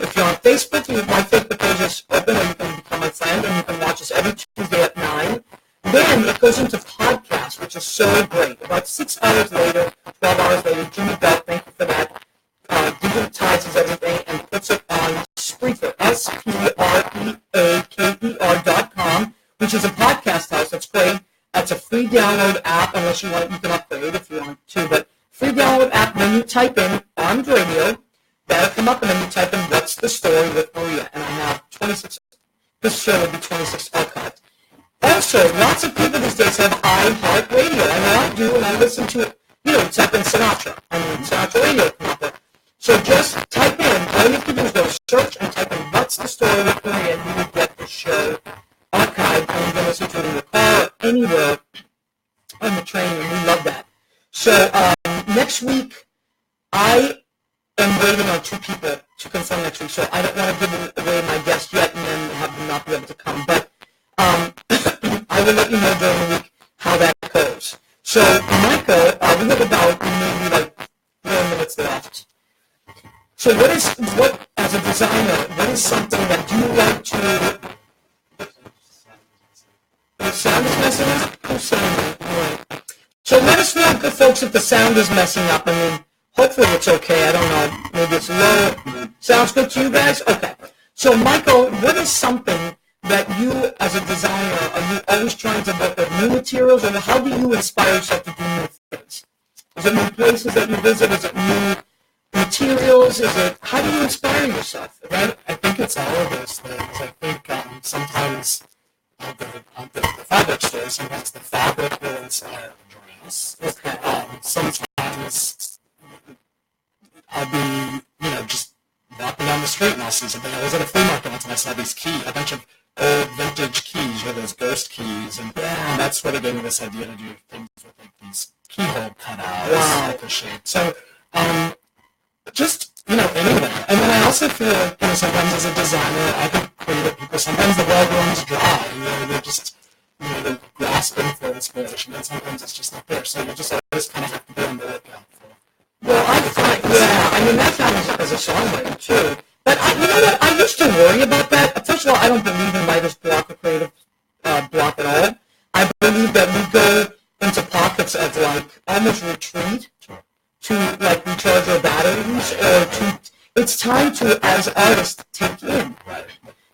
if you're on Facebook, my Facebook page is open, or you can become my friend, and you can watch us every Tuesday at 9. Then it goes into podcast, which is so great. About 6 hours later, 12 hours later, Jimmy Bell, thank you for that, digitizes everything and puts it on Spreaker, SPREAKER.com, which is a podcast house. That's great. That's a free download app, unless you want it, you can upgrade if you want to. But free download app, when you type in Armed Radio, that'll come up, and then you type in What's the Story with Maria, and I have 26. This show will be 26 archived. Also, lots of people these days have iHeartRadio. I know I do, and I listen to it. Type in Sinatra. Sinatra Radio come up with. So just type in, all you have to do is go to search and type in What's the Story with Maria, and you will get the show archived, and you can listen to it in your car or anywhere on the train, and we love that. So next week, I am waiting on 2 people to confirm next week, so I don't want to give away my guest yet and then have them not be able to come. But I will let you know during the week how that goes. So, Michael, we have about maybe 4 minutes left. So what as a designer, what is something that you like to... The sound is messing up? Who's saying that? All right. So let us know, good folks, if the sound is messing up. I mean, hopefully it's okay. I don't know. Maybe it's low. Sounds good to you guys? Okay. So, Michael, what is something that you, as a designer, are you always trying to work with new materials, or how do you inspire yourself to do new things? Is it new places that you visit? Is it new materials? How do you inspire yourself? Right? I think it's all of those things. I think sometimes the fabric store, sometimes the fabric will inspire the drawings. Okay. Sometimes I'll be, just walking down the street and I'll see something. I was at a flea market once and I saw a bunch of old vintage keys, those ghost keys, and that's what gave me this idea to do things with these keyhole cutouts the shape. So, just anyway. And then I also feel like sometimes as a designer, I think creative people, sometimes the well runs dry. They're just they're grasping for inspiration, and sometimes it's just not there. So you just always kind of have to be on the lookout for. Well, I find that happens as a songwriter too. But you know what? I used to worry about that. First of all, I don't believe in writer's block or creative block at all. I believe that we go into pockets of almost retreat to recharge our batteries, or it's time to, as artists, take in.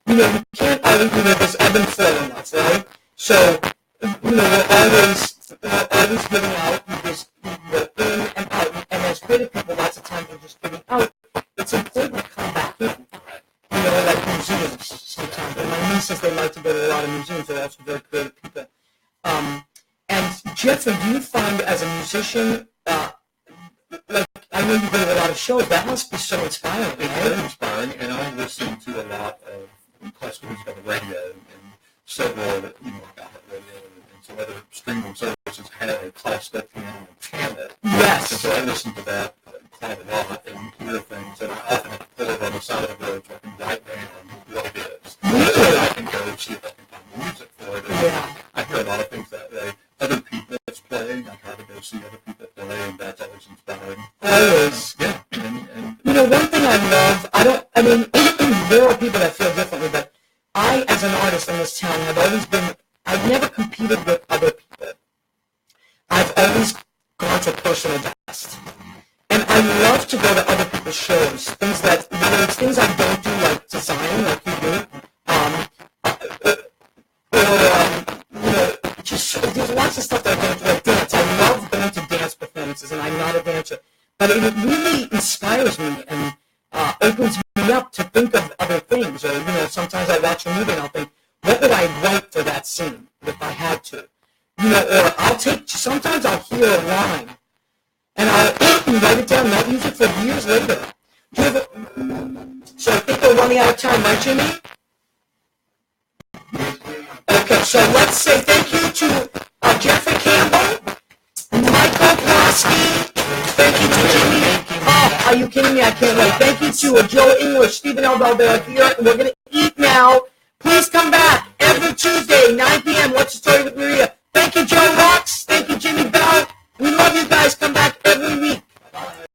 You can't always, there's ebb and flow in us, right? So, we're always giving out. We're in and out, and as creative people, lots of times we're just giving out. It's important to come back in. Like museums sometimes. And my nieces, they like to go to a lot of museums. They're also very creative people. And Jeffrey, do you find as a musician, I know you go to a lot of shows, that must be so inspiring. It's very inspiring, and I listen to a lot of classical music on the radio, and several, radio, and some other I hear a lot of things that way. Other people that's playing, I try to go see other people play, and that's always inspiring. Always. Yeah. And you know, one thing I love, there are people that feel differently, but I, as an artist in this town, have always been, I've never competed with other people. I've always gone to personal best. And I love to go to other people's shows, things that, things I don't do, like design, like you do, there's lots of stuff that I don't do, like dance. I love going to dance performances, and I'm not a dancer. But it really inspires me and opens me up to think of other things. Or, sometimes I watch a movie and I'll think, what would I write for that scene if I had to? Or sometimes I'll hear a line and I'll write it down and I'll use it for years later. So I think we're running out of time, right, Jimmy? Okay, so let's say thank you to Jeffrey Campbell, Michael Plosky, thank you to Jimmy. Oh, are you kidding me? I can't wait. Thank you to Joe English, Stephen Elbel, they're here, and we're going to eat now. Please come back every Tuesday, 9 p.m. What's the Story with Maria? Thank you, Joe Rocks.